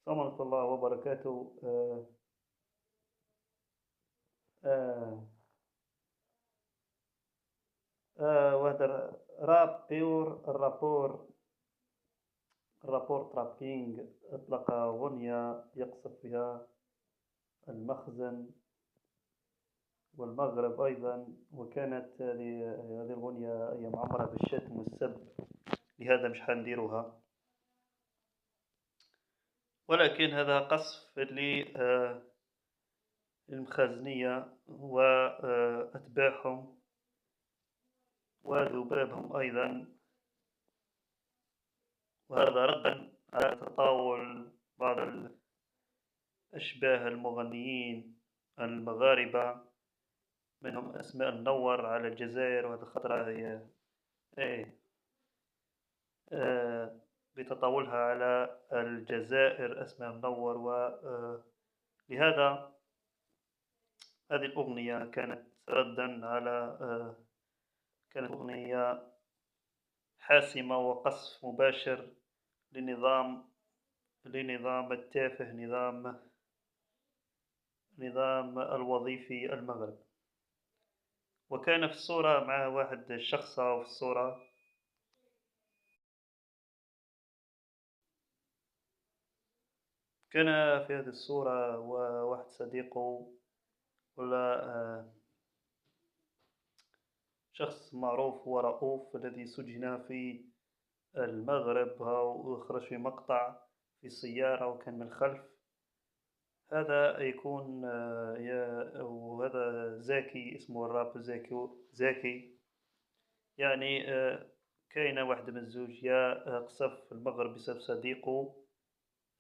السلام ورحمة الله وبركاته. آه، وهذا راب بيور الرابور ترابينج أطلق غنية يقصد بها المخزن والمغرب أيضا، وكانت هذه الغنية هي معمرة بالشتم والسب. لهذا مش حنديروها، ولكن هذا قصف للمخازنية وأتباعهم وذبابهم أيضا، وهذا ردا على تطاول بعض الأشباه المغنيين المغاربة، منهم أسماء منور على الجزائر، وهذا خطرة هي إيه آه بتطاولها على الجزائر أسماء منور. ولهذا هذه الأغنية كانت ردا على كانت أغنية حاسمة وقصف مباشر لنظام التافه، نظام الوظيفي المغرب. وكان في الصورة مع واحد شخصة، وفي الصورة كان في هذه الصورة وواحد صديقه، ولا شخص معروف ورؤوف الذي سجن في المغرب، وخرج في مقطع في السيارة وكان من الخلف. هذا يكون وهذا زاكي، اسمه الراب زاكي. يعني كاينة واحدة من الزوج، يا قصف المغرب بسبب صديقه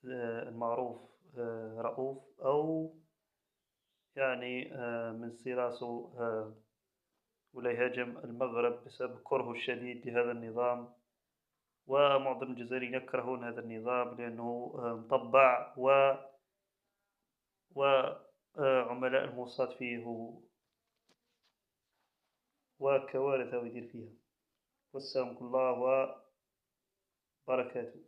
المعروف رؤوف، أو يعني من سراسه ولا يهاجم المغرب بسبب كرهه الشديد لهذا النظام. ومعظم الجزائريين يكرهون هذا النظام لأنه مطبع، وعملاء الموساد فيه وكوارث يدير فيها. والسلام الله وبركاته.